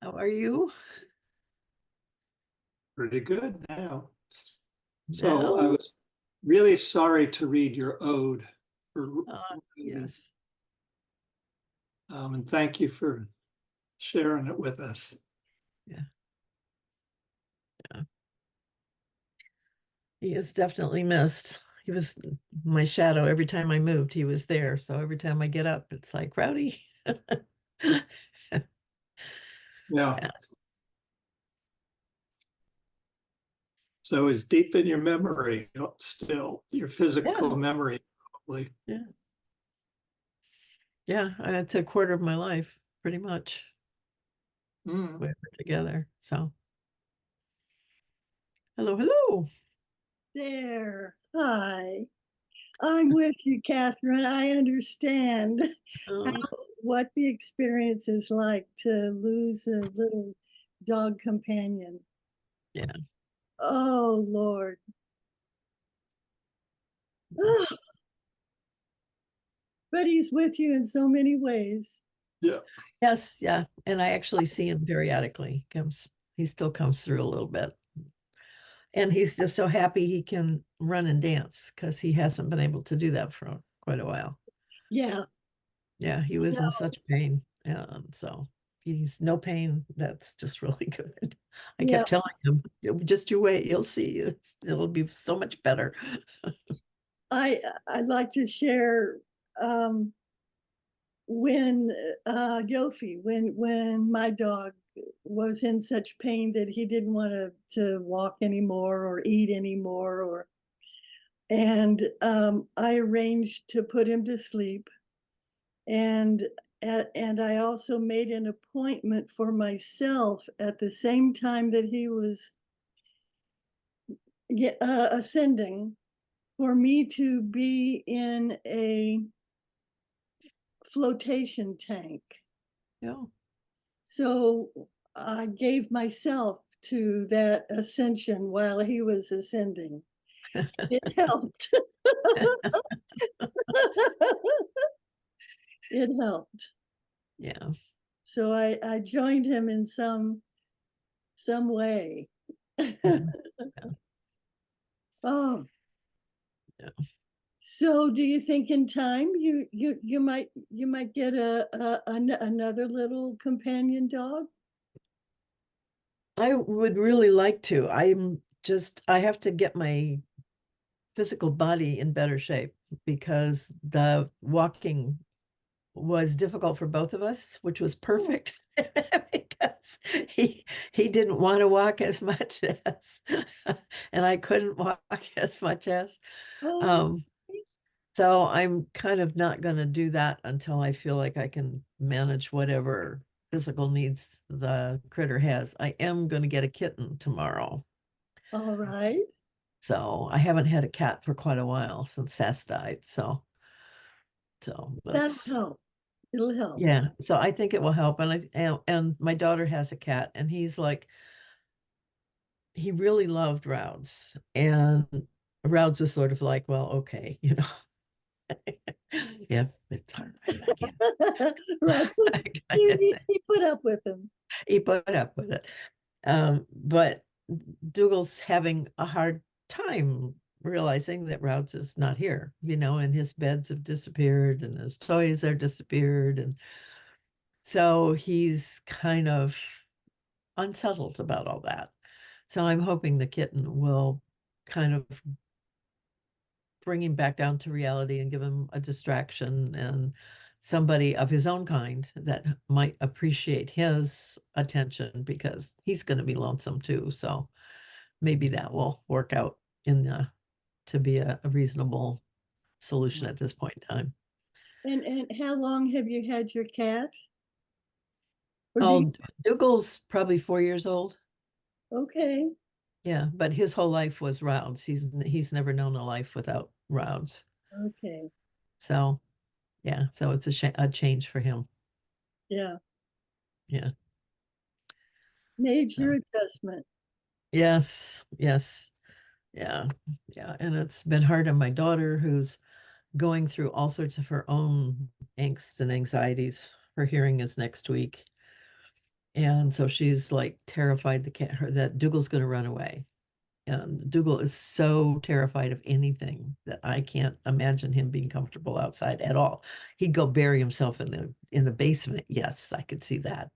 How are you Pretty good now. So I now? was really sorry to read your ode for writing, Yes. and thank you for sharing it with us. Yeah. Yeah. He is definitely missed. He was my shadow every time I moved. He was there. So every time I get up, it's like Rowdy. Yeah. Yeah. So it's deep in your memory, still your physical Yeah. memory, probably. Yeah. Yeah. It's a quarter of my life, pretty much. Mm. We were together. So hello, hello. There. Hi. I'm with you, Kathryn. I understand how Uh, what the experience is like to lose a little dog companion. yeah. Oh, Lord. But he's with you in so many ways. Yeah. Yes. Yeah. And I actually see him periodically. He still comes through a little bit. And he's just so happy he can run and dance because he hasn't been able to do that for quite a while. Yeah. Yeah, he was in such pain. And so he's no pain. That's just really good. I Yeah. kept telling him, just you wait, you'll see. It'll be so much better. I'd like to share um when Yofi, when my dog was in such pain that he didn't want to walk anymore or eat anymore or and I arranged to put him to sleep, and and I also made an appointment for myself at the same time that he was ascending, for me to be in a flotation tank. Yeah. So I gave myself to that ascension while he was ascending. It helped. It helped. Yeah. So I joined him in some way. Yeah. Oh, Yeah. so do you think in time you might get another little companion dog? I would really like to. I have to get my physical body in better shape because the walking was difficult for both of us, which was Oh, perfect because he didn't want to walk as much as, and I couldn't walk as much as. oh, Um, so I'm kind of not going to do that until I feel like I can manage whatever physical needs the critter has. I am going to get a kitten tomorrow. all right. So I haven't had a cat for quite a while since Sass died. So That'll that's help. It'll help. yeah. So I think it will help. And my daughter has a cat, and he really loved Rounds, and Rounds was sort of like, well, okay, yeah, it's hard. I can't. Right. He put up with him. He put up with it. But Dougal's having a hard time realizing that Rounds is not here, and his beds have disappeared and his toys are disappeared. And so he's kind of unsettled about all that. So I'm hoping the kitten will kind of bring him back down to reality and give him a distraction and somebody of his own kind that might appreciate his attention because he's going to be lonesome too. So maybe that will work out in the to be a reasonable solution at this point in time. And how long have you had your cat? Or do you? Oh, Dougal's probably 4 years old. Okay. Yeah, but his whole life was Rounds. He's never known a life without Rounds. Okay. So yeah, so it's a change for him. Yeah. Yeah. Major So adjustment. yes, yes, yeah, yeah, and it's been hard on my daughter who's going through all sorts of her own angst and anxieties. Her hearing is next week, And so she's like terrified that Dougal's going to run away. And Dougal is so terrified of anything that I can't imagine him being comfortable outside at all. He'd go bury himself in the basement. Yes, I could see that.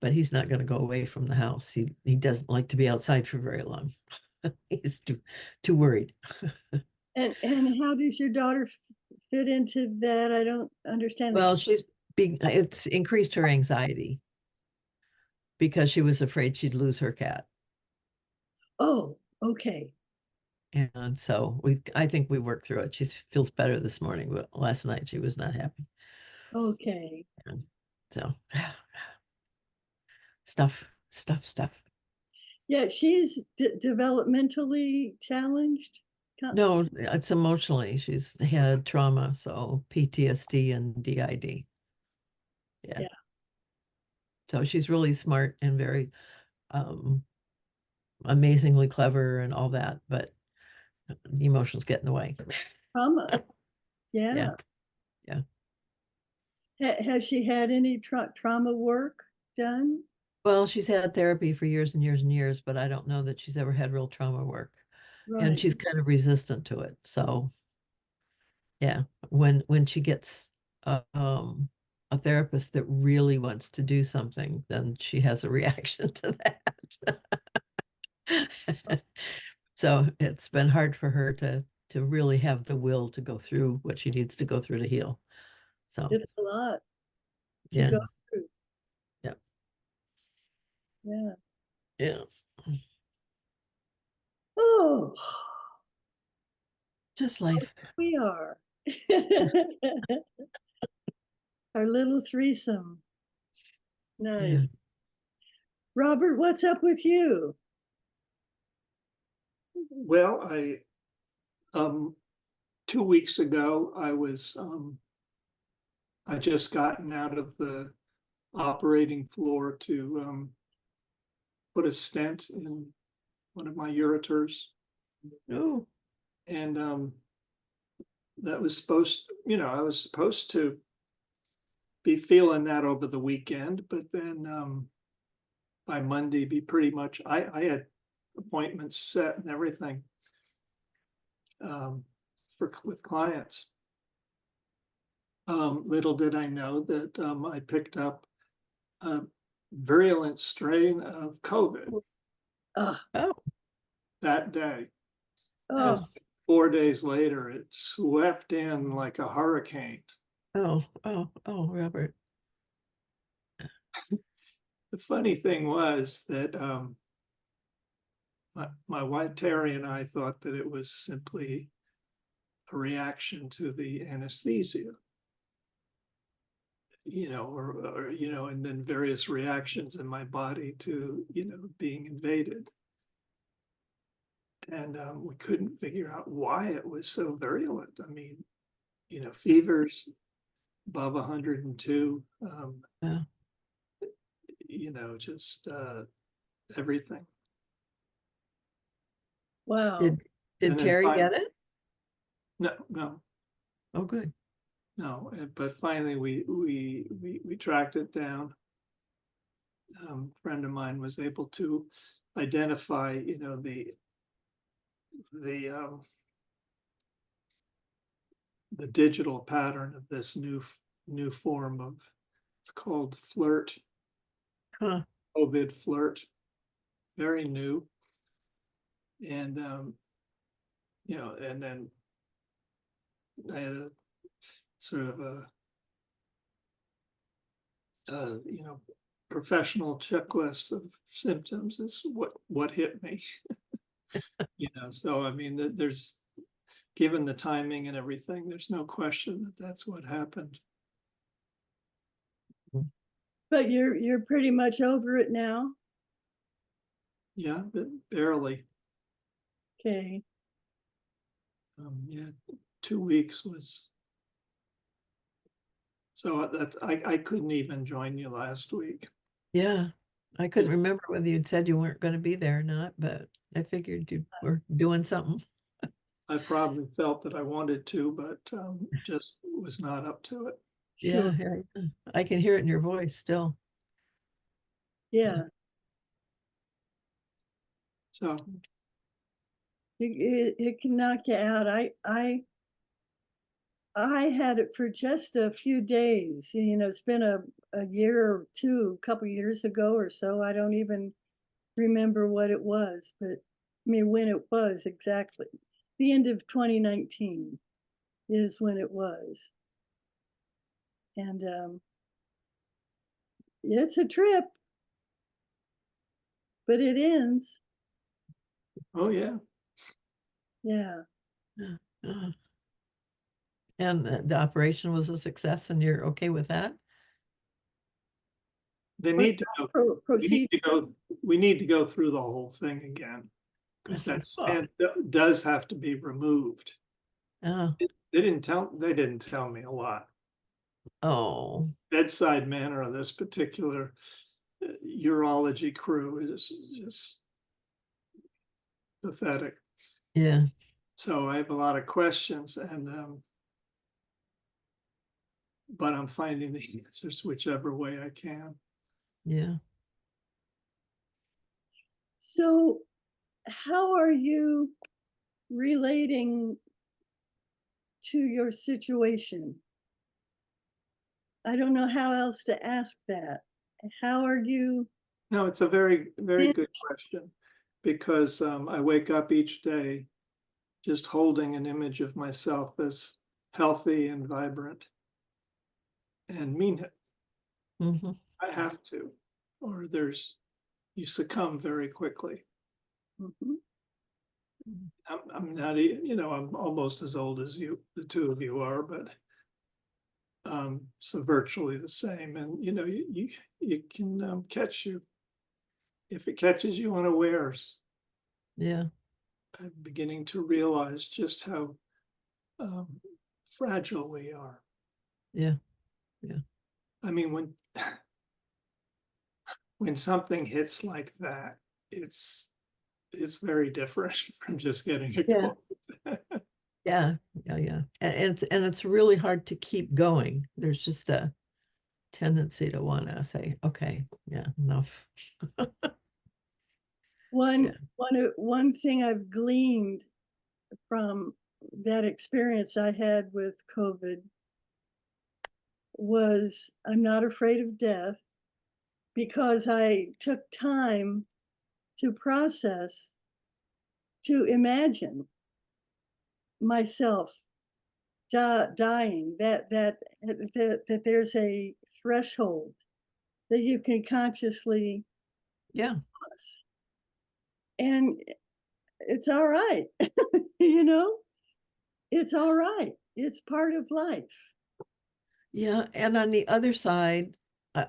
But he's not going to go away from the house. He doesn't like to be outside for very long. He's too worried. And how does your daughter fit into that? I don't understand. Well, it's increased her anxiety because she was afraid she'd lose her cat. Oh, okay. And so I think we worked through it. She feels better this morning, but last night she was not happy. Okay. And so stuff. Yeah, she's developmentally challenged. No, it's emotionally. She's had trauma, so PTSD and DID. Yeah. Yeah. So she's really smart and very um, amazingly clever and all that, but the emotions get in the way. Trauma. Yeah, Yeah. yeah. Has she had any trauma work done? Well, she's had therapy for years and years and years, but I don't know that she's ever had real trauma work. And Right. she's kind of resistant to it. So yeah, when she gets a therapist that really wants to do something, then she has a reaction to that. So it's been hard for her to really have the will to go through what she needs to go through to heal. So It's a lot to yeah, go through. yeah, Yeah. yeah. Oh, Just life. we are. Our little threesome. Yeah. Nice. Robert, what's up with you? Well, 2 weeks ago, I just gotten out of the operating floor to put a stent in one of my ureters. Oh, And that was I was supposed to be feeling that over the weekend, but then by Monday be pretty much, I had appointments set and everything with clients. Little did I know that I picked up a virulent strain of COVID Oh, oh, that day. And oh, 4 days later, it swept in like a hurricane. oh, Robert. The funny thing was that my wife Terry and I thought that it was simply a reaction to the anesthesia, and then various reactions in my body to, being invaded. And we couldn't figure out why it was so virulent. I mean, fevers above 102, Yeah. just everything. wow. Did And then Terry get it? no, Oh, good. no. But finally, we tracked it down. A friend of mine was able to identify, the the digital pattern of this new form of, it's called flirt, Huh. COVID flirt, very new. And and then I had a sort of professional checklist of symptoms is what hit me. So I mean, there's, given the timing and everything, there's no question that that's what happened. But you're pretty much over it now. Yeah, but barely. Okay. Yeah, 2 weeks was, so that I couldn't even join you last week. Yeah. I couldn't remember whether you'd said you weren't going to be there or not, but I figured you were doing something. I probably felt that I wanted to, but just was not up to it. Sure. Yeah, I can hear it in your voice still. Yeah. So, It can knock you out. I had it for just a few days. You know, it's been a year or two, a couple years ago or so. I don't even remember what it was, but I mean when it was exactly. The end of 2019 is when it was. And it's a trip, but it ends. oh yeah, Yeah. Yeah. And the operation was a success, and you're okay with that? they What need to go. We need proceed? to go. We need to go through the whole thing again because Okay. that Oh, stent does have to be removed. oh, They didn't tell. They didn't tell me a lot. oh, Bedside manner of this particular urology crew is just pathetic. yeah, So I have a lot of questions, and but I'm finding the answers whichever way I can. yeah. So, how are you relating to your situation? I don't know how else to ask that. How are you? No, it's a very, very good question because I wake up each day just holding an image of myself as healthy and vibrant and mean it. Mm-hmm. I have to, or you succumb very quickly. Mhm. I'm not, I'm almost as old as the two of you are, but so virtually the same. And you can catch you if it catches you unawares. Yeah, I'm beginning to realize just how um, fragile we are. yeah, yeah, I mean, when something hits like that, it's it's very different from just getting a yeah, cold. yeah, yeah, yeah. And it's really hard to keep going. There's just a tendency to want to say, okay, yeah, enough. Yeah. One thing I've gleaned from that experience I had with COVID was I'm not afraid of death because I took time to process, to imagine myself dying, that there's a threshold that you can consciously Yeah. cross. And it's all right. You know, it's all right. It's part of life. Yeah. And on the other side,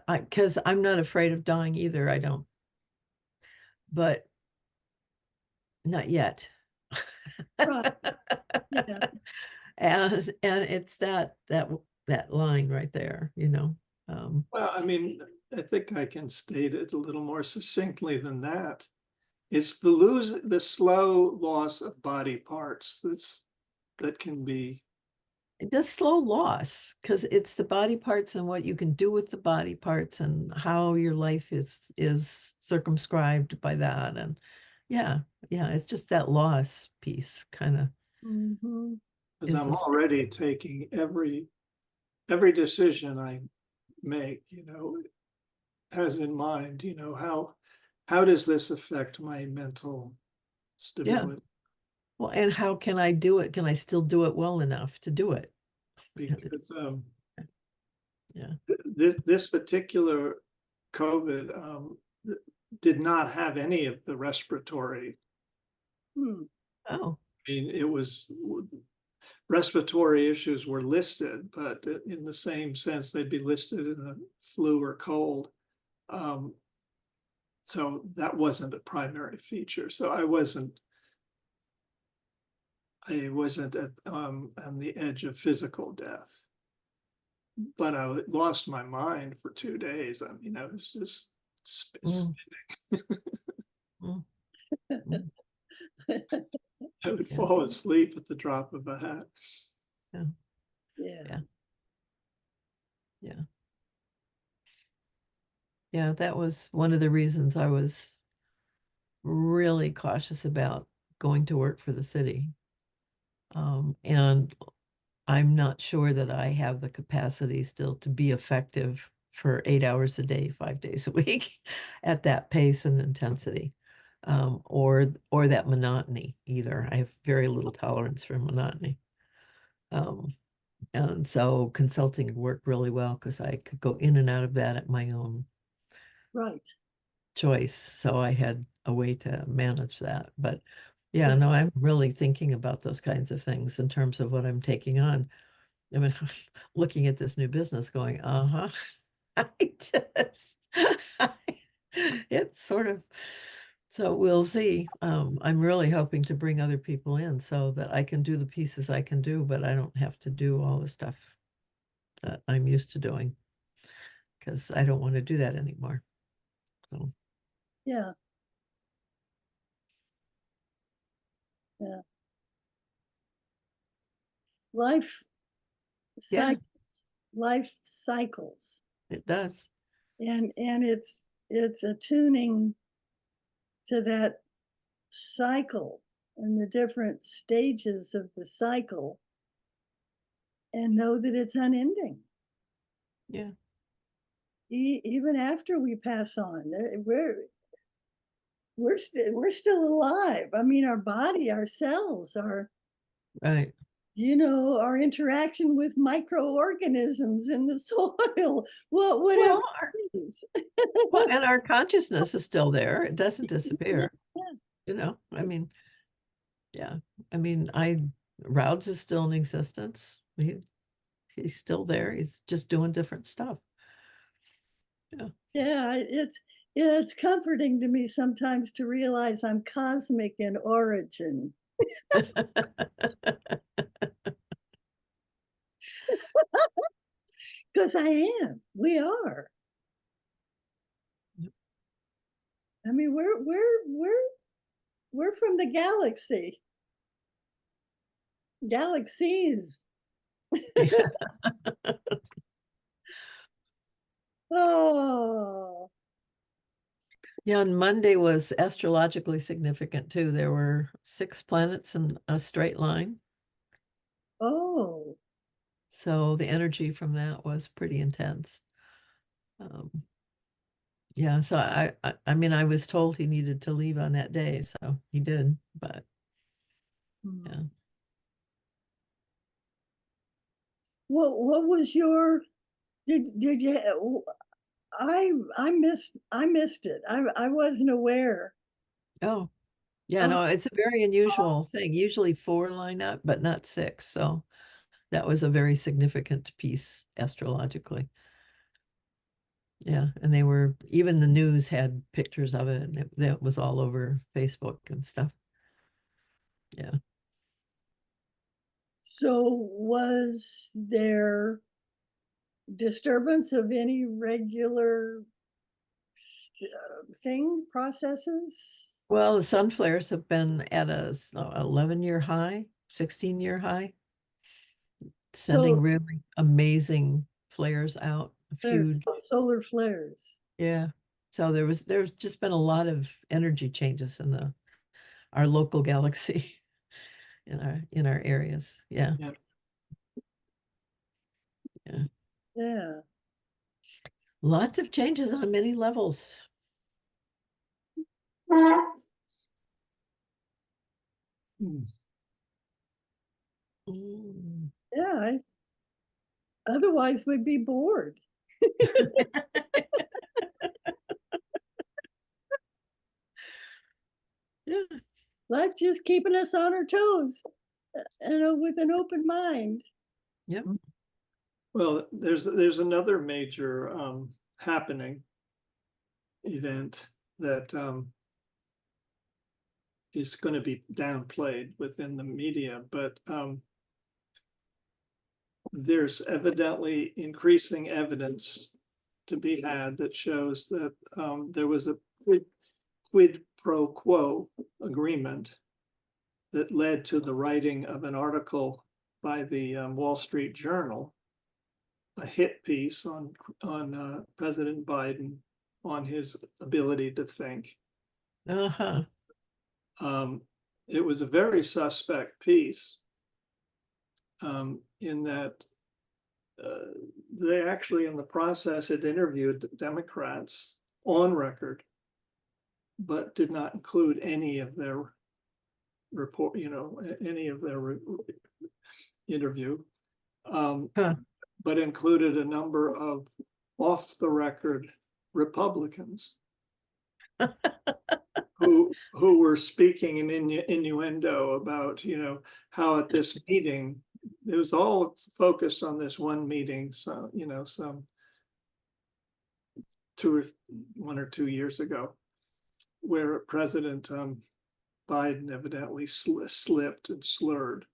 because I'm not afraid of dying either, I don't, but not yet. Right. Yeah. And it's that line right there, you know. Well, I mean, I think I can state it a little more succinctly than that. It's the slow loss of body parts that can be. The slow loss, because it's the body parts and what you can do with the body parts and how your life is circumscribed by that. And yeah, yeah, it's just that loss piece kind of Hmm. Because is I'm this. already taking every decision I make, has in mind, how does this affect my mental Yeah. stability? Well, and how can I do it? Can I still do it well enough to do it? Because Yeah. this particular COVID did not have any of the respiratory. Hmm. Oh, I mean, it was respiratory issues were listed, but in the same sense, they'd be listed in a flu or cold. Um, so that wasn't a primary feature. So I wasn't on the edge of physical death, but I lost my mind for 2 days. I mean, I was just mm, mm, mm, I would yeah, fall asleep at the drop of a hat. yeah, Yeah. yeah, yeah. Yeah, that was one of the reasons I was really cautious about going to work for the city. And I'm not sure that I have the capacity still to be effective for 8 hours a day, 5 days a week at that pace and intensity, or that monotony either. I have very little tolerance for monotony. Um, and so consulting worked really well because I could go in and out of that at my own Right. choice. So I had a way to manage that. But yeah, Right. no, I'm really thinking about those kinds of things in terms of what I'm taking on. I mean, looking at this new business going, uh-huh. I just, it's sort of, so we'll see. I'm really hoping to bring other people in so that I can do the pieces I can do, but I don't have to do all the stuff that I'm used to doing because I don't want to do that anymore. So, Yeah. Yeah. Life yeah, cycles. Life cycles. it does. And it's attuning to that cycle and the different stages of the cycle and know that it's unending. Yeah, Even after we pass on, we're still alive. I mean, our body, our cells, right. our interaction with microorganisms in the soil, whatever Well, it is. well, and our consciousness is still there. It doesn't disappear. Yeah. I mean, yeah. I mean, Rouds is still in existence. He's still there. He's just doing different stuff. Yeah. Yeah, it's comforting to me sometimes to realize I'm cosmic in origin. Because I am. We are. I mean, we're from the galaxy. Galaxies. Oh. Yeah, and Monday was astrologically significant too. There were 6 planets in a straight line. Oh. So the energy from that was pretty intense. Yeah, so I mean, I was told he needed to leave on that day, so he did. But yeah, What was your did you I missed it. I wasn't aware. oh yeah, Oh, no, it's a very unusual thing. Usually 4 line up, but not 6. So that was a very significant piece astrologically. Yeah, and they were even the news had pictures of it, and that was all over Facebook and stuff. Yeah. so was there disturbance of any regular thing processes? Well, the sun flares have been at a 11-year high, 16-year high, sending So really amazing flares out, there's huge. solar flares. Yeah. So there's just been a lot of energy changes in the our local galaxy in our areas. Yeah. Yeah. Yeah. Yeah. Lots of changes on many levels. Hmm. Mm. Yeah. Otherwise, we'd be bored. Yeah. Life just keeping us on our toes and with an open mind. Yep. Well, there's another major happening event that is going to be downplayed within the media, but there's evidently increasing evidence to be had that shows that there was a quid pro quo agreement that led to the writing of an article by the Wall Street Journal, a hit piece on President Biden on his ability to think. Uh-huh. It was a very suspect piece, in that they actually, in the process, had interviewed Democrats on record, but did not include any of their report, any of their interview, Huh. but included a number of off the record Republicans who were speaking in innuendo about, how at this meeting, it was all focused on this one meeting, so, some 1 or 2 years ago, where President Biden evidently slipped and slurred.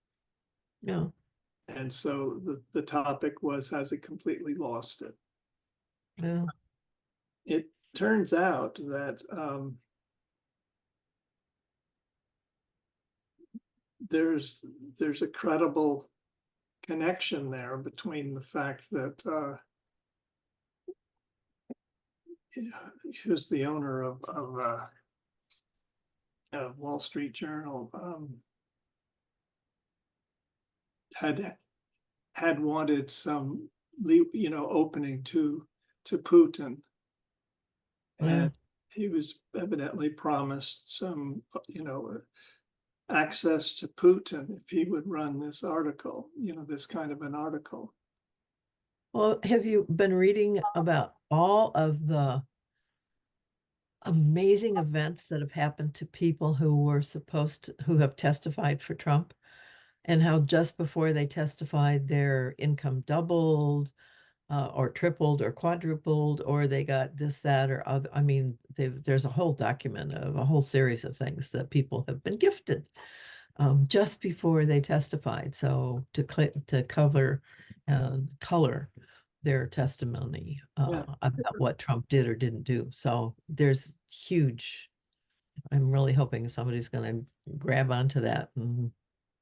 No. And so the topic was, has he completely lost it? No. It turns out that there's a credible connection there between the fact that who's the owner of Wall Street Journal, had wanted some opening to Putin, and he was evidently promised some access to Putin if he would run this article, this kind of an article. Well, have you been reading about all of the amazing events that have happened to people who have testified for Trump, and how just before they testified, their income doubled, or tripled or quadrupled, or they got this, that, or other. I mean, there's a whole document of a whole series of things that people have been gifted just before they testified. So to cover and color their testimony about what Trump did or didn't do. So there's huge. I'm really hoping somebody's going to grab onto that and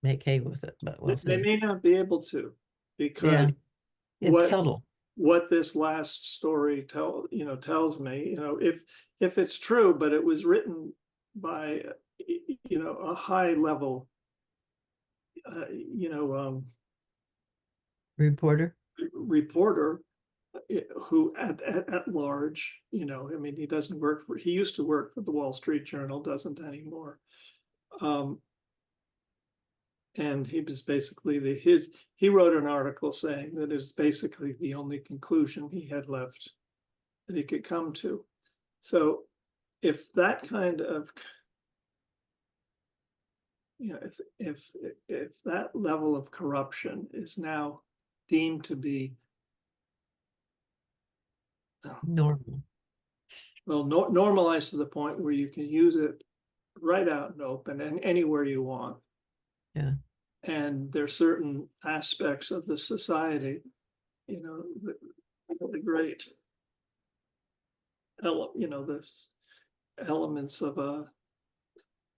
make hay with it, but we'll They see. may not be able to, because Yeah, it's subtle. what this last story tells me, if it's true, but it was written by a high level Reporter. reporter who at large, I mean, he used to work for the Wall Street Journal, doesn't anymore. And he was basically he wrote an article saying that is basically the only conclusion he had left that he could come to. So if that kind of, if that level of corruption is now deemed to be Normal. well, normalized to the point where you can use it right out in open and anywhere you want. Yeah. And there's certain aspects of the society, the great, the elements of a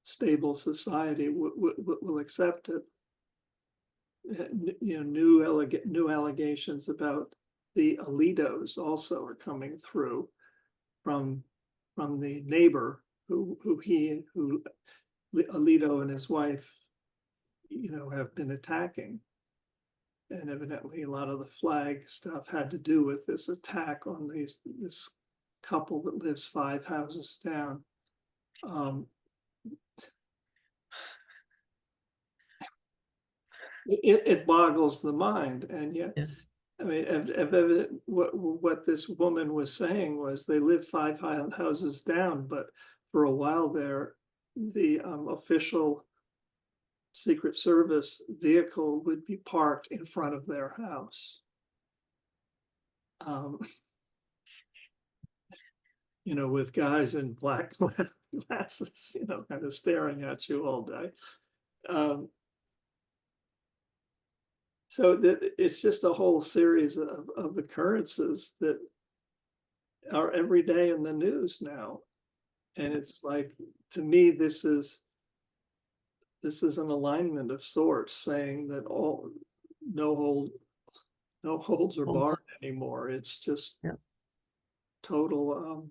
stable society will accept it. New allegations about the Alitos also are coming through from the neighbor who Alito and his wife have been attacking. And evidently a lot of the flag stuff had to do with this attack on this couple that lives 5 houses down. It boggles the mind. And yet, Yeah. I mean, what this woman was saying was they live 5 houses down, but for a while there, the official Secret Service vehicle would be parked in front of their house. With guys in black glasses, kind of staring at you all day. So it's just a whole series of occurrences that are every day in the news now. And it's like, to me, this is an alignment of sorts, saying that no holds are barred anymore. It's just total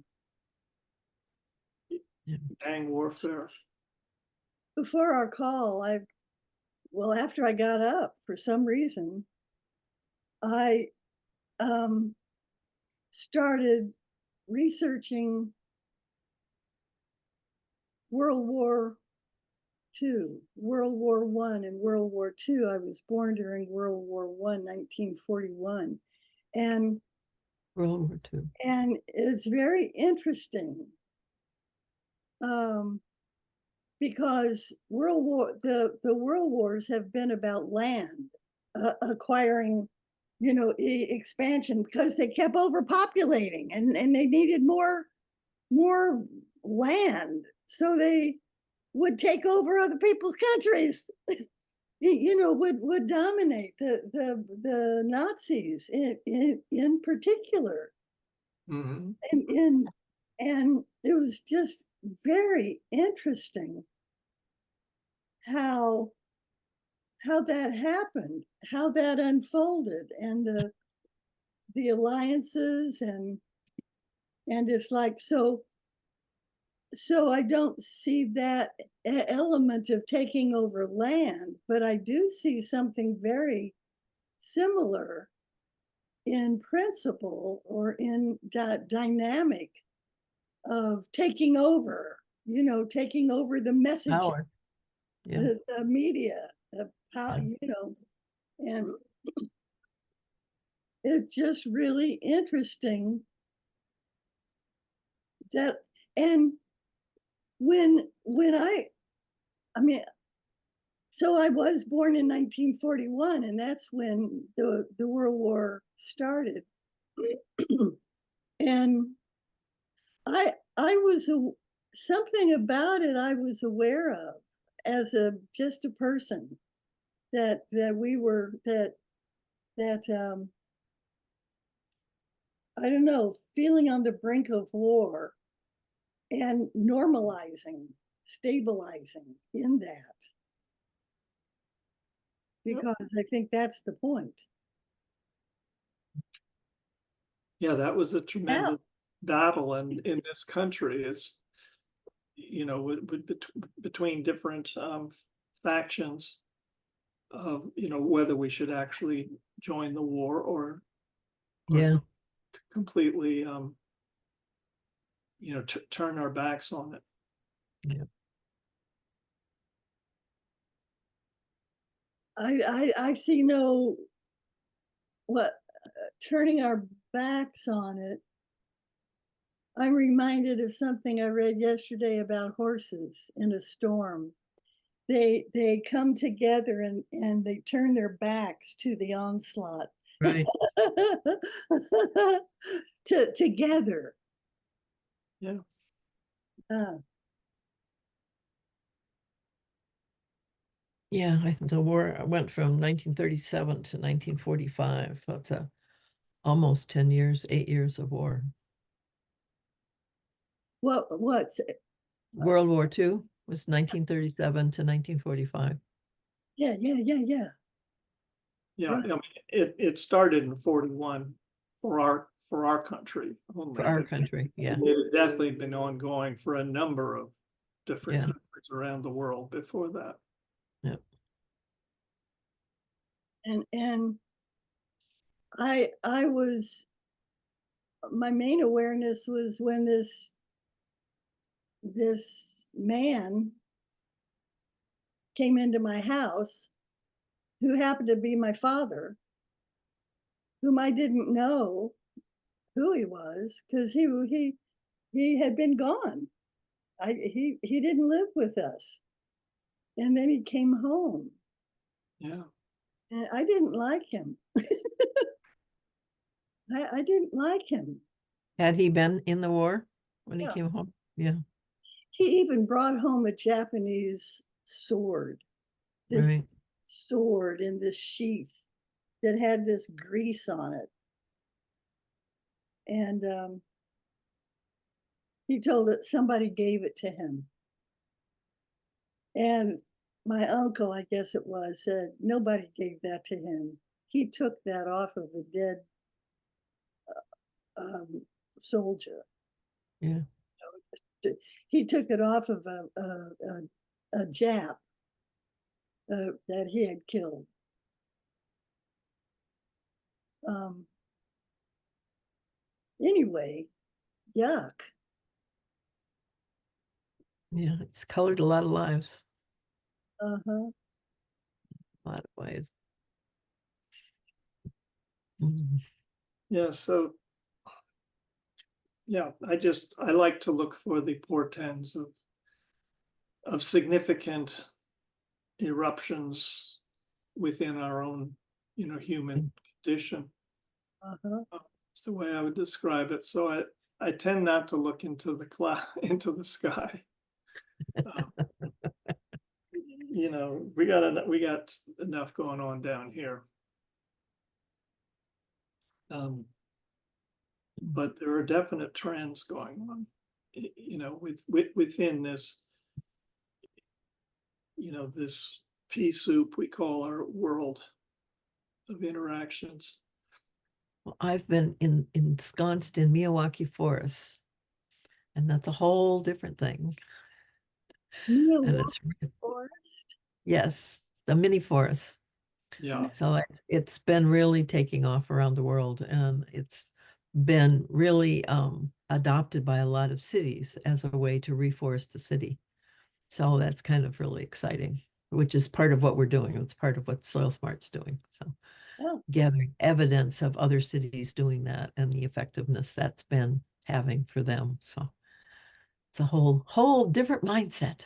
gang warfare. Before our call, after I got up, for some reason, I started researching World War II, World War I, and World War II. I was born during World War I, 1941. And World War II. And it's very interesting because the world wars have been about land, acquiring, expansion, because they kept overpopulating and they needed more land. So they would take over other people's countries. Would dominate the Nazis in particular. Mhm. And it was just very interesting how that happened, how that unfolded, and the alliances, and it's like, so I don't see that element of taking over land, but I do see something very similar in principle, or in dynamic of taking over, taking over the message, Power. Yeah. the media, the power, Yeah. and it's just really interesting that, and when I mean, so I was born in 1941, and that's when the World War started. And I was something about it I was aware of as just a person, that we were that I don't know, feeling on the brink of war, and normalizing, stabilizing in that, because I think that's the point. Yeah, that was a Yeah. tremendous battle in this country, is, between different factions of, whether we should actually join the war, or Yeah. completely, turn our backs on it. Yeah. I see turning our backs on it. I'm reminded of something I read yesterday about horses in a storm. They come together, and they turn their backs to the onslaught. Right. Together. Yeah. Yeah, the war went from 1937 to 1945. So it's almost 10 years, 8 years of war. What's World War II was 1937 to 1945. Yeah. Yeah, Right. I mean, it started in 41 for our country only, For our but country. Yeah. it had definitely been ongoing for a number of different Yeah. countries around the world before that. Yeah. And I was, my main awareness was when this man came into my house, who happened to be my father, whom I didn't know who he was, because he had been gone. He didn't live with us, and then he came home, Yeah. and I didn't like him. I didn't like him. Had he been in the war when he Yeah. came home? Yeah. He even brought home a Japanese sword, this Right. sword in this sheath that had this grease on it. And he told it somebody gave it to him. And my uncle, I guess it was, said nobody gave that to him. He took that off of the dead soldier. Yeah. he took it off of a Jap that he had killed. Um, anyway, yuck. Yeah, it's colored a lot of lives, Uh-huh. a lot of ways. Mhm. Yeah, so yeah, I like to look for the portents of significant eruptions within our own, human condition. Uh-huh. It's the way I would describe it. So I tend not to look into the cloud, into the sky. We got enough going on down here. But there are definite trends going on, within this, this pea soup we call our world of interactions. Well, I've been ensconced in Miyawaki forests, and that's a whole different thing. And it's Milwaukee Forest. yes, the mini forest. Yeah, So it's been really taking off around the world, and it's been really adopted by a lot of cities as a way to reforest a city. So that's kind of really exciting, which is part of what we're doing. It's part of what Soil Smart's doing. So Oh, gathering evidence of other cities doing that and the effectiveness that's been having for them. So it's a whole different mindset.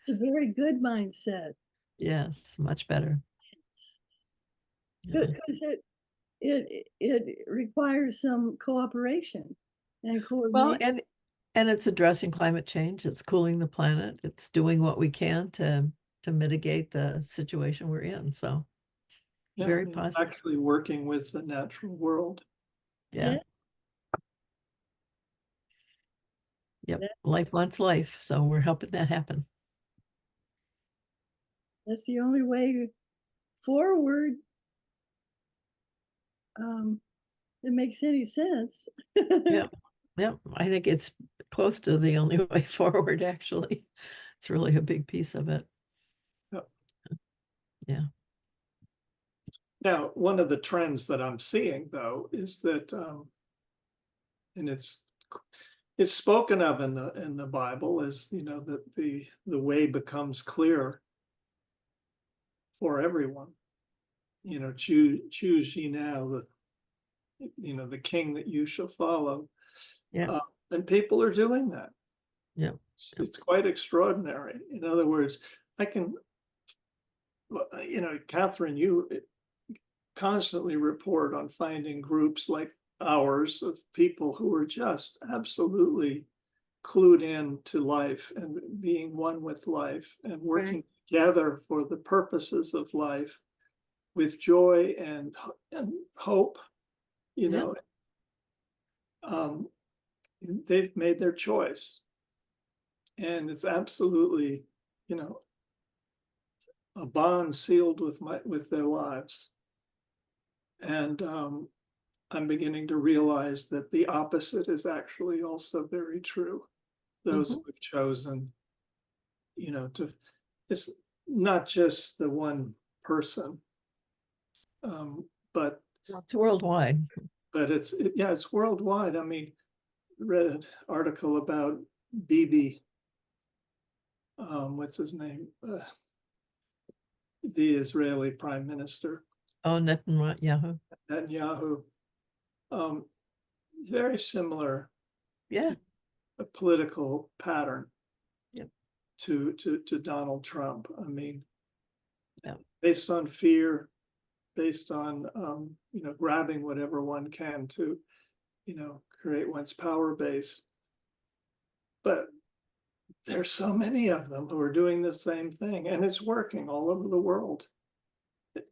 it's a very good mindset. Yes, much better. Yeah. Because it requires some cooperation and Well, coordination. and it's addressing climate change. It's cooling the planet. It's doing what we can to mitigate the situation we're in. So yeah. very positive. Actually working with the natural world. Yeah. Yeah. Yep. That, Life wants life. So we're helping that happen. that's the only way forward. It makes any sense. Yep. Yep. I think it's close to the only way forward, actually. It's really a big piece of it. Yeah. Yeah. Now, one of the trends that I'm seeing, though, is that, and it's spoken of in the Bible as that the way becomes clear for everyone. Choose ye now the king that you shall follow. Yeah. And people are doing that. Yeah. It's quite extraordinary. In other words, Kathryn, you constantly report on finding groups like ours of people who are just absolutely clued in to life and being one with life and working together for the purposes of life with joy and hope. Yeah. Um, they've made their choice, and it's absolutely, a bond sealed with their lives. And I'm beginning to realize that the opposite is actually also very true. Those who have chosen, it's not just the one person, but It's worldwide. it's worldwide. I mean, read an article about Bibi, what's his name, the Israeli prime minister, Oh, Netanyahu. Netanyahu. Um, very similar Yeah. a political pattern Yep. to Donald Trump. I mean, Yep. based on fear, based on grabbing whatever one can to create one's power base. But there's so many of them who are doing the same thing, and it's working all over the world.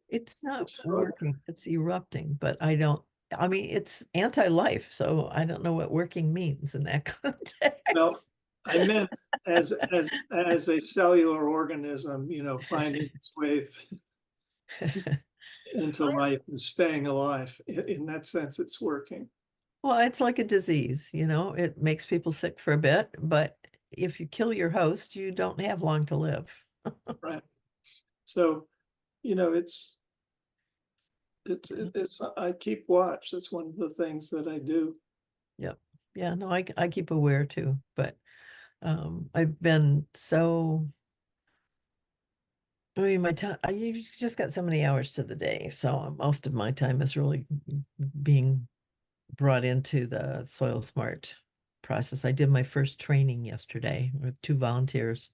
It's not working, it's erupting, but I mean, it's anti-life, so I don't know what working means in that Well, context. I meant as a cellular organism, finding its way into life and staying alive. In that sense, it's working. Well, it's like a disease, it makes people sick for a bit, but if you kill your host, you don't have long to live. Right. So, I keep watch. That's one of the things that I do. Yep. Yeah, no, I keep aware too, but I've been so, I mean, my time, you just got so many hours to the day. So most of my time is really being brought into the Soil Smart process. I did my first training yesterday with 2 volunteers.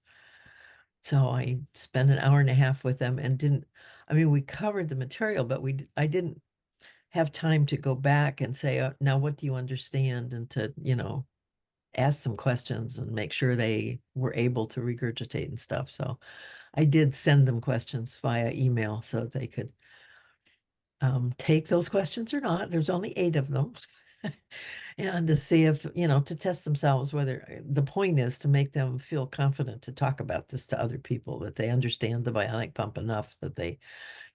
So I spent an hour and a half with them and didn't, I mean, we covered the material, but I didn't have time to go back and say, now what do you understand? And to, ask them questions and make sure they were able to regurgitate and stuff. So I did send them questions via email so they could take those questions or not. There's only 8 of them. And to see if, to test themselves, whether the point is to make them feel confident to talk about this to other people, that they understand the bionic pump enough that they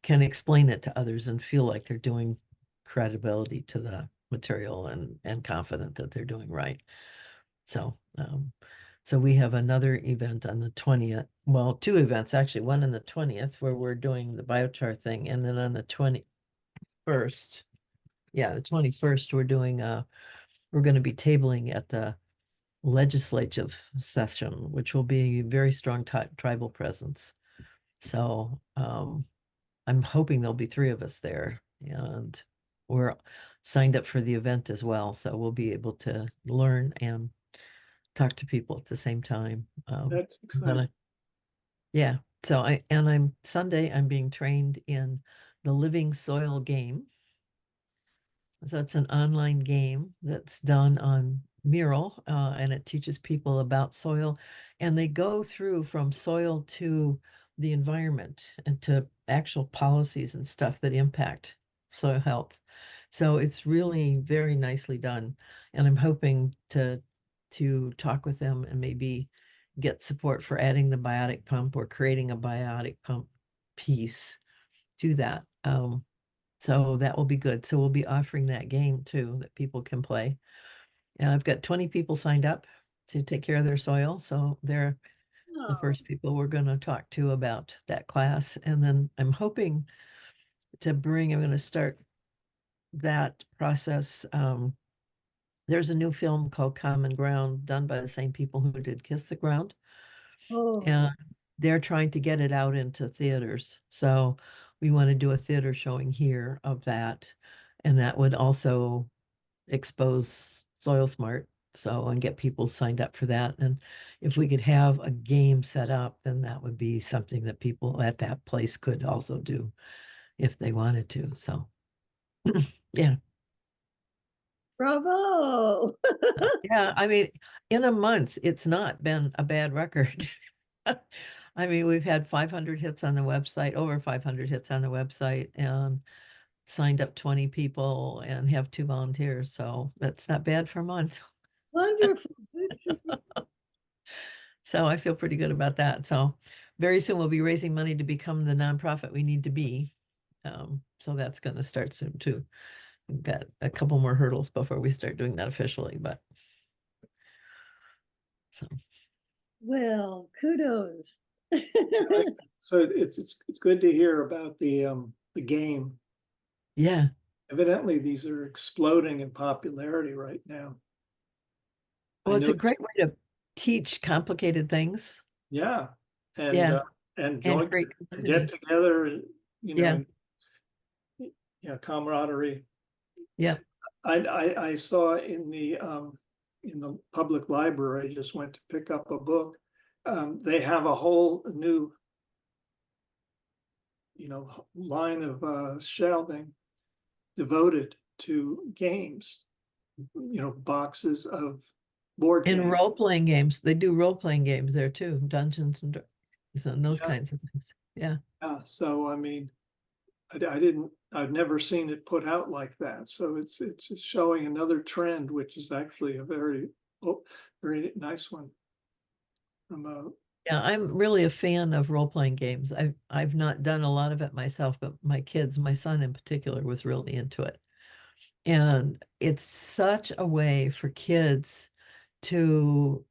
can explain it to others and feel like they're doing credibility to the material and confident that they're doing right. So we have another event on the 20th. Well, 2 events actually, one on the 20th where we're doing the biochar thing, and then on the 21st, yeah, the 21st, we're going to be tabling at the legislative session, which will be a very strong tribal presence. So I'm hoping there'll be 3 of us there, and we're signed up for the event as well. So we'll be able to learn and talk to people at the same time. That's Then exciting. yeah. So I'm Sunday, I'm being trained in the Living Soil game. So it's an online game that's done on Mural, and it teaches people about soil. And they go through from soil to the environment and to actual policies and stuff that impact soil health. So it's really very nicely done. And I'm hoping to talk with them and maybe get support for adding the biotic pump or creating a biotic pump piece to that. So that will be good. So we'll be offering that game too that people can play. And I've got 20 people signed up to take care of their soil. So they're the Oh, first people we're going to talk to about that class. And then I'm hoping I'm going to start that process. There's a new film called Common Ground done by the same people who did Kiss the Ground. oh, And they're trying to get it out into theaters. So we want to do a theater showing here of that. And that would also expose Soil Smart. So, and get people signed up for that. And if we could have a game set up, then that would be something that people at that place could also do if they wanted to. So, yeah. bravo. Yeah. I mean, in a month, it's not been a bad record. I mean, we've had 500 hits on the website, over 500 hits on the website, and signed up 20 people and have 2 volunteers. So that's not bad for a month. Wonderful. Good for you. So I feel pretty good about that. So very soon we'll be raising money to become the nonprofit we need to be. So that's going to start soon too. We've got a couple more hurdles before we start doing that officially, but so Well, kudos. So it's good to hear about the game. yeah. Evidently, these are exploding in popularity right now. I Well, it's a know, great way to teach complicated things. yeah, and Yeah. uh, and And join create and get community. together, Yeah. and camaraderie. Yeah. I saw in the public library. I just went to pick up a book. They have a whole new line of shelving devoted to games. Boxes of board In games. role-playing games, they do role-playing games there too, Dungeons and Dragons and those Yeah, kinds of things. Yeah. yeah. So I mean, I didn't. I've never seen it put out like that. So it's showing another trend, which is actually a very nice one. From Yeah, I'm really a fan of role-playing games. I've not done a lot of it myself, but my kids, my son in particular, was really into it. And it's such a way for kids to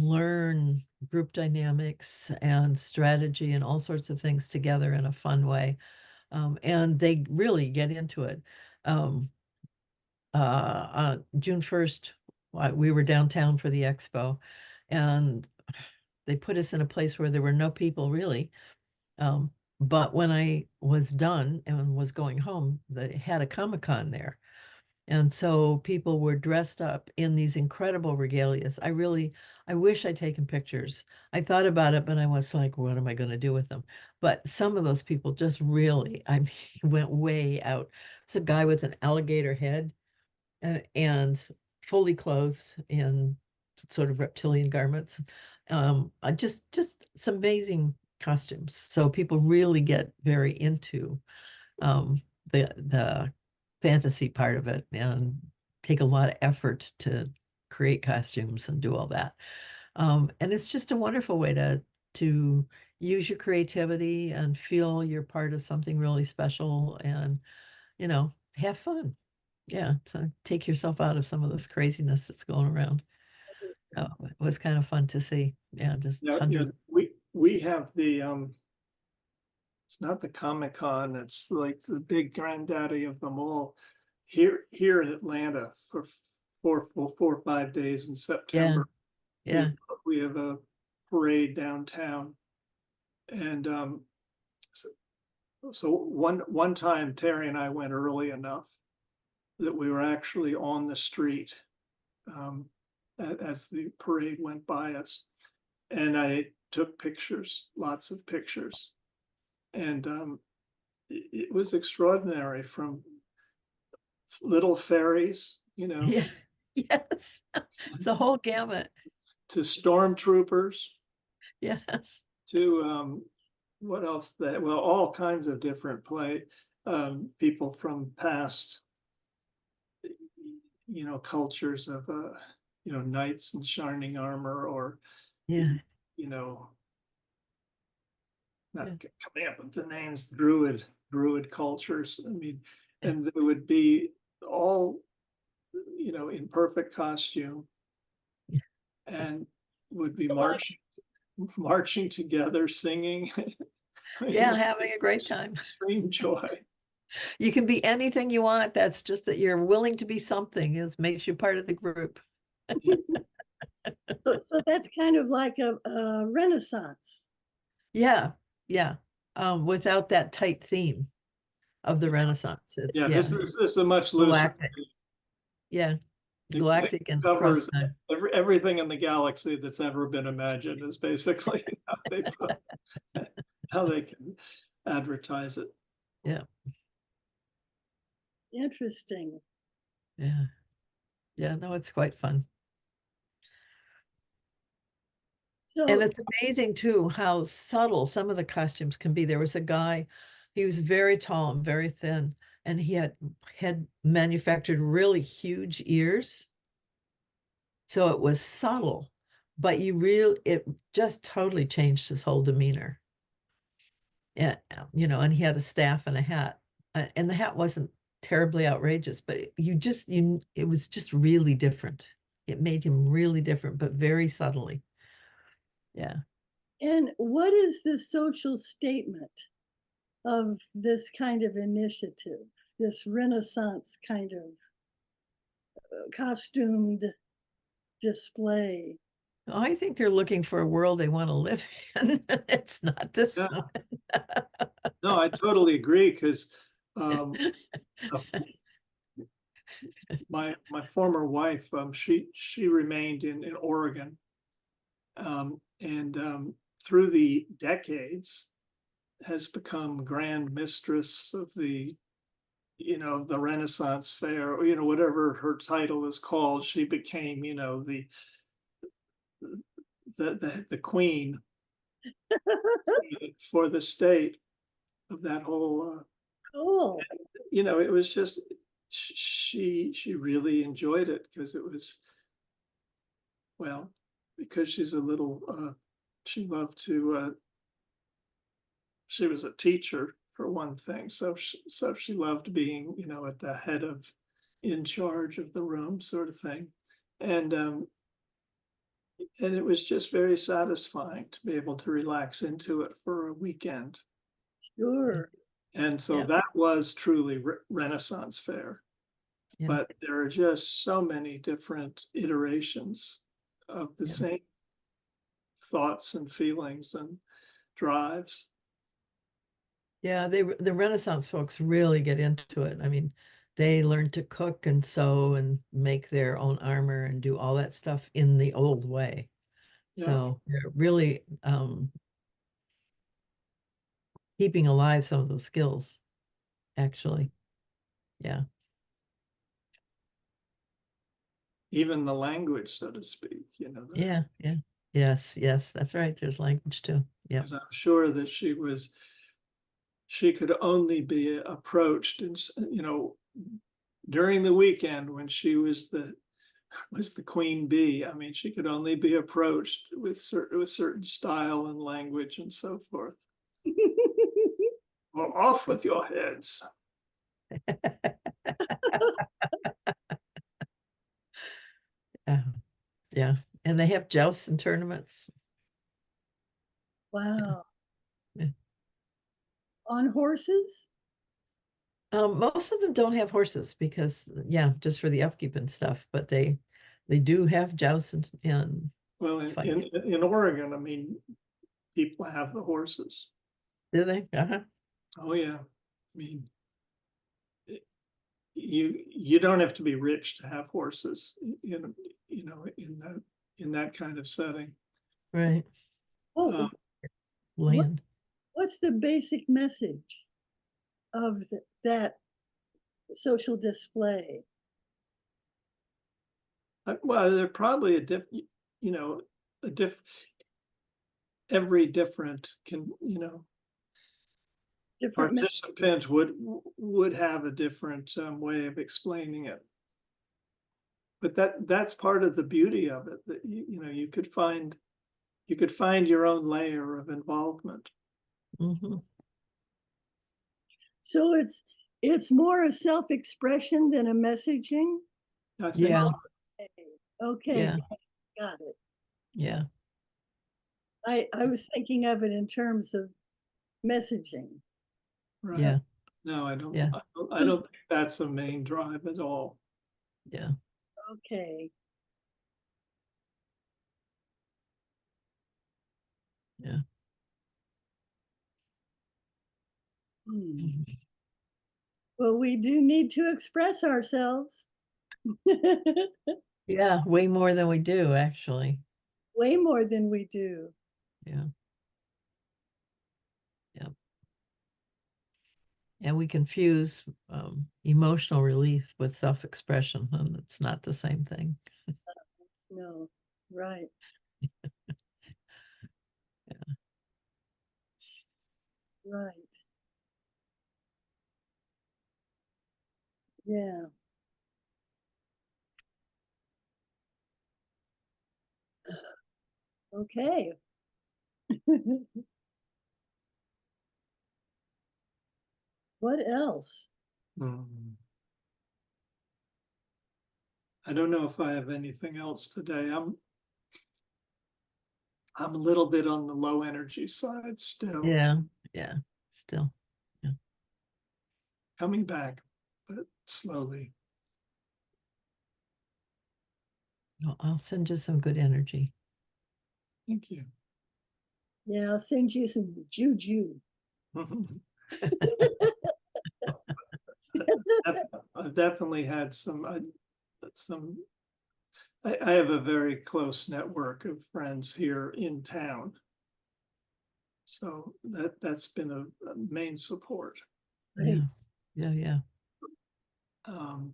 learn group dynamics and strategy and all sorts of things together in a fun way. And they really get into it. Um, June 1st, we were downtown for the expo, and they put us in a place where there were no people really. Um, but when I was done and was going home, they had a Comic-Con there. And so people were dressed up in these incredible regalias. I wish I'd taken pictures. I thought about it, but I was like, what am I going to do with them? But some of those people just really, I mean, went way out. It's a guy with an alligator head and fully clothed in sort of reptilian garments. Just some amazing costumes. So people really get very into um, the fantasy part of it and take a lot of effort to create costumes and do all that. And it's just a wonderful way to use your creativity and feel you're part of something really special and have fun. Yeah, so take yourself out of some of this craziness that's going around. It was kind of fun to see. Yeah, just Yeah, yeah, hundreds. we have the it's not the Comic-Con, it's like the big granddaddy of them all here in Atlanta for 4 or 5 days in Yeah, September. We have, yeah, we have a parade downtown, and so one time Terry and I went early enough that we were actually on the street um, as the parade went by us, and I took pictures, lots of pictures, and it was extraordinary, from little fairies, yeah, yes. It's a whole gamut. to stormtroopers, Yes. to what else? Well, all kinds of different people from past, cultures of, knights in shining armor, or, Yeah. you know, Yeah. not coming up with the names, druid cultures. I mean, Yeah. and they would be all, in perfect costume, Yeah. and would be Like, marching together, singing. I mean, it Yeah, was having a great time. extreme joy. You can be anything you want. That's just that you're willing to be something is makes you part of the group. so that's kind of like a renaissance. Yeah. Yeah. Without that tight theme of the Renaissance. Yeah, Yeah. this is a much looser. Galactic. Yeah. It Galactic and cross covers time. everything in the galaxy that's ever been imagined, is basically how they can advertise it. Yeah. Interesting. Yeah. Yeah. No, it's quite fun. And So it's amazing too how subtle some of the costumes can be. There was a guy, he was very tall and very thin, and he had manufactured really huge ears. So it was subtle, but it just totally changed his whole demeanor. And and he had a staff and a hat. And the hat wasn't terribly outrageous, but it was just really different. It made him really different, but very subtly. Yeah. and what is the social statement of this kind of initiative, this renaissance kind of costumed display? I think they're looking for a world they want to live in. It's not this Yeah, one. no, I totally agree, because um, my former wife, she remained in Oregon, and through the decades has become grand mistress of the Renaissance Fair, or whatever her title is called. She became, the queen for the state of that whole. Cool. It was just, she really enjoyed it, because it was, well, because she's a little, she loved to, she was a teacher for one thing, so she loved being, at the head of, in charge of the room, sort of thing. And and it was just very satisfying to be able to relax into it for a weekend. Sure. And so Yeah. that was truly Renaissance fair. Yeah. But there are just so many different iterations of the Yeah. same thoughts and feelings and drives. Yeah, the Renaissance folks really get into it. I mean, they learn to cook and sew and make their own armor and do all that stuff in the old way. Yeah. So they're really keeping alive some of those skills, actually. Yeah. Even the language, so to speak, Yeah. Yeah. Yes. Yes. That's right. There's language too. Yeah. because I'm sure that she could only be approached and, during the weekend when she was the queen bee. I mean, she could only be approached with certain style and language and so forth. Well, off with your heads. Yeah. Yeah. And they have jousts and tournaments. Wow. Yeah. On horses? Most of them don't have horses because, yeah, just for the upkeep and stuff, but they do have jousts and Well, fights. in Oregon, I mean, people have the horses. Do they? Uh-huh. Oh yeah. I mean, you don't have to be rich to have horses in that kind of setting. Right. Oh, Um, Land. what's the basic message of that social display? well, they're probably every different Different participant would have a different way of explaining it. But that's part of the beauty of it, that you could find your own layer of involvement. Mm-hmm. So it's more a self-expression than a messaging. I think Yeah. Okay, Yeah. got it. Yeah. I was thinking of it in terms of messaging. right. Yeah. No, I don't. Yeah. I don't think that's the main drive at all. Yeah. Okay. Yeah. Hmm. Well, we do need to express ourselves. Yeah. Way more than we do, actually. Way more than we do. Yeah. Yeah. And we confuse emotional relief with self-expression, and it's not the same thing. No, right. Yeah. Right. Yeah. Okay. What else? Hmm. I don't know if I have anything else today. I'm a little bit on the low energy side still. Yeah. Yeah. Still. Yeah. Coming back, but slowly. I'll send you some good energy. Thank you. Yeah, I'll send you some juju. I've definitely had some. I have a very close network of friends here in town, so that's been a main support. Yeah. Right. Yeah. Yeah. Um,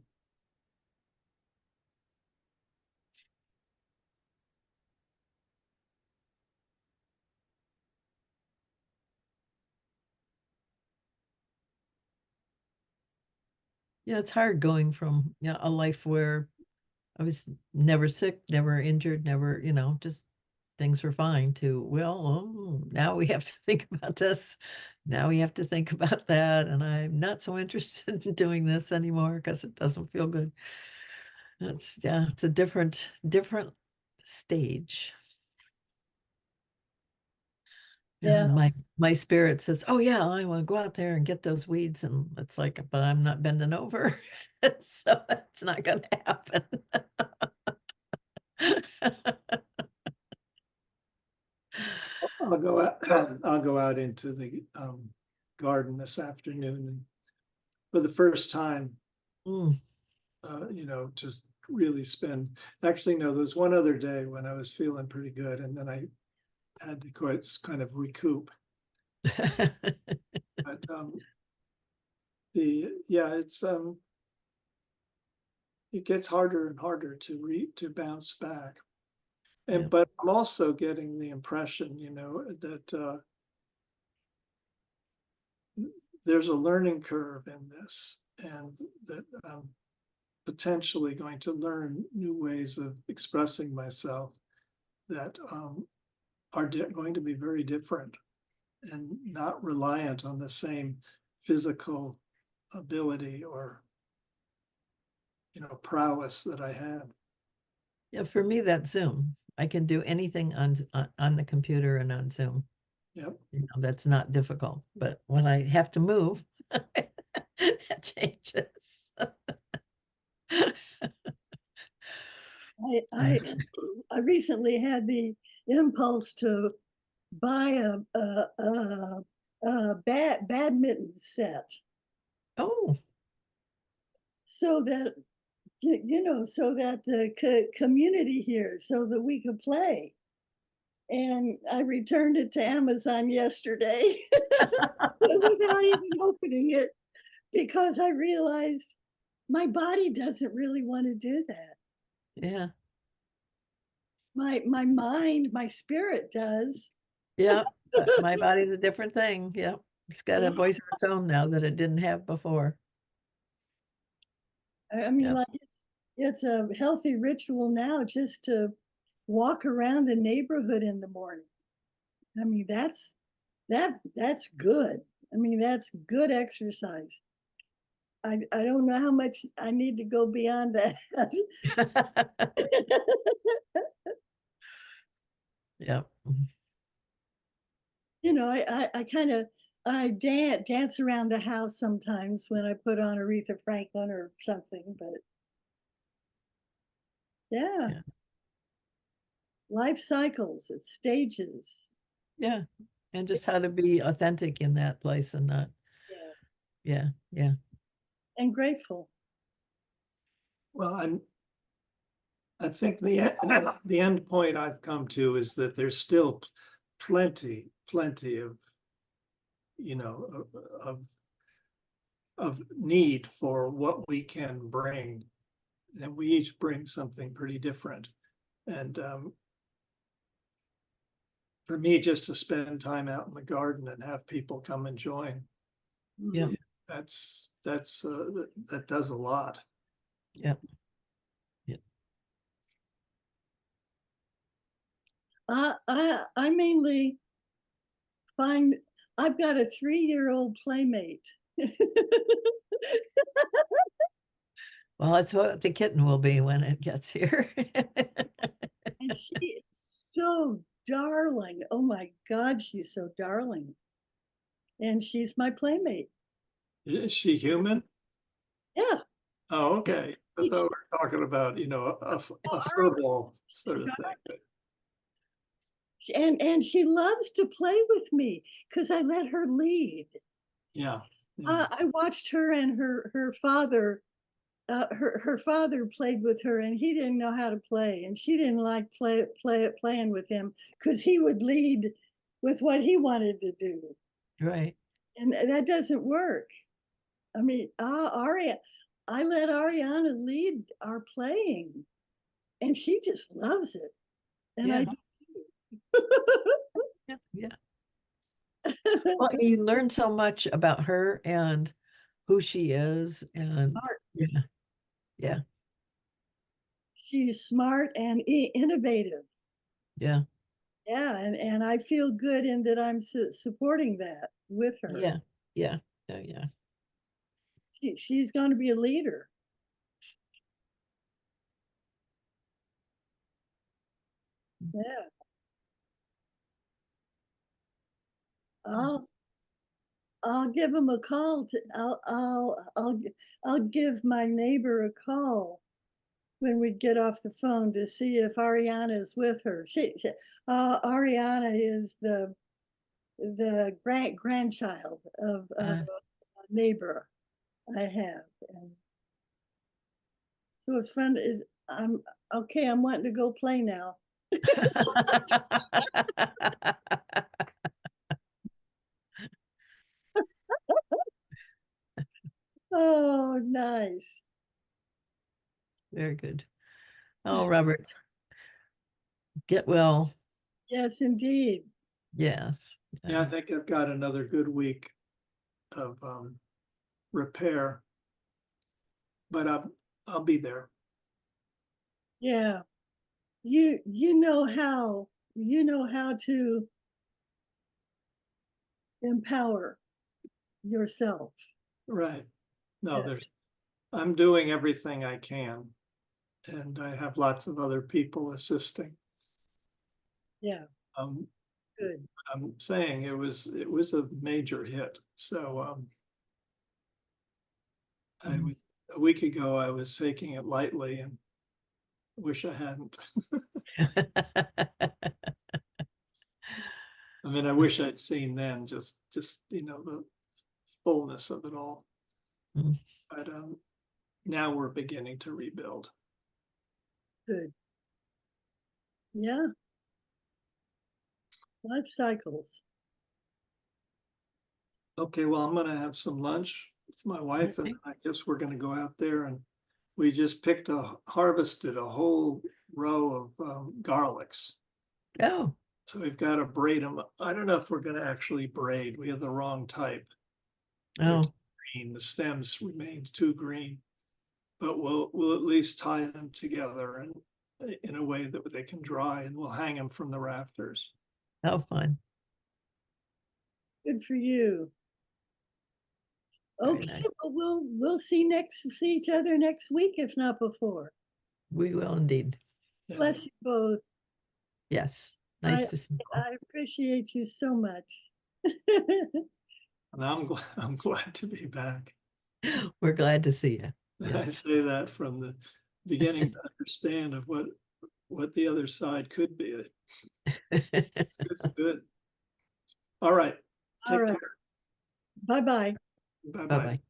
Yeah. It's hard going from a life where I was never sick, never injured, never, just things were fine to, well, now we have to think about this. Now we have to think about that. And I'm not so interested in doing this anymore because it doesn't feel good. It's a different stage. Yeah. My spirit says, "Oh yeah, I want to go out there and get those weeds," and it's like, but I'm not bending over, so it's not going to happen. I'll go out, I'll go out into the garden this afternoon and for the first time, Mm. you know, just really spend, actually, no, there was one other day when I was feeling pretty good and then I had to kind of recoup. But yeah, it gets harder and harder to bounce back. And Yeah. but I'm also getting the impression, you know, that there's a learning curve in this, and that I'm potentially going to learn new ways of expressing myself that are going to be very different and not reliant on the same physical ability or, you know, prowess that I had. Yeah, for me, that's Zoom. I can do anything on the computer and on Zoom. Yep. You know, that's not difficult. But when I have to move, that changes. I, I, I recently had the impulse to buy a badminton set Oh, so that you know, so that the community here, so that we could play. And I returned it to Amazon yesterday without even opening it because I realized my body doesn't really want to do that. yeah. My mind, my spirit does. Yeah. My body's a different thing. Yeah. It's got a Yeah. voice of its own now that it didn't have before. I mean, Yeah. like it's a healthy ritual now just to walk around the neighborhood in the morning. I mean, that's good. I mean, that's good exercise. I don't know how much I need to go beyond that. Yeah. You know, I kind of I dance around the house sometimes when I put on Aretha Franklin or something, but yeah, Yeah. life cycles, it's stages. Yeah. And just how to be authentic in that place and not, Yeah, yeah. Yeah. and grateful. Well, I think the end point I've come to is that there's still plenty of, you know, of need for what we can bring, and we each bring something pretty different. And for me, just to spend time out in the garden and have people come and join, Yeah. that does a lot. Yeah. Yeah. I mainly find I've got a 3-year-old playmate. Well, that's what the kitten will be when it gets here. And she is so darling. Oh my God, she's so darling. And she's my playmate. Is she human? Yeah. Oh, okay. I thought we were talking about, you know, a furball sort of thing. And she loves to play with me because I let her lead. Yeah. Yeah. I watched her and her father. Her father played with her, and he didn't know how to play, and she didn't like playing with him because he would lead with what he wanted to do, Right. and that doesn't work. I mean, I let Ariana lead our playing, and she just loves it, and I Yeah. do Yeah. Yeah. too. Well, you learn so much about her and who she is. And Smart. yeah. Yeah. She's smart and innovative. Yeah. Yeah, and I feel good in that I'm supporting that with her. Yeah. Yeah. Yeah. Yeah. She's going to be a leader. Yeah. I'll I'll give him a call. I'll give my neighbor a call when we get off the phone to see if Ariana is with her. Ariana is the grandchild of Uh, a neighbor I have, and so it's fun. Is I'm okay. I'm wanting to go play now. Oh, nice. Very good. Oh, Robert, get well. Yes, indeed. Yes. Yeah, I think I've got another good week of repair, but I'll be there. Yeah. You know how to empower yourself. Right. No, Yeah. I'm doing everything I can, and I have lots of other people assisting. Yeah. Um, Good. I'm saying it was a major hit. So Mm. a week ago I was taking it lightly and wish I hadn't. I mean, I wish I'd seen then just the fullness of it all. Mm. But now we're beginning to rebuild. Good. Yeah. Life cycles. Okay, well, I'm gonna have some lunch with my wife, and Okay. I guess we're gonna go out there, and we just harvested a whole row of garlics. Oh, So we've got to braid them. I don't know if we're gonna actually braid. We have the wrong type. They're oh, green. The stems remained too green, but we'll at least tie them together and in a way that they can dry, and we'll hang them from the rafters. how fun. Good for you. Very Okay, nice. well we'll see each other next week, if not before. We will indeed. Yeah, Bless you both. Yes. I Nice to see you. I appreciate you so much. and I'm glad to be back. We're glad to see you. I Yes. say that from the beginning to understand of what the other side could be. It's good. All right. All Take right. care. Bye-bye. Bye bye. Bye-bye.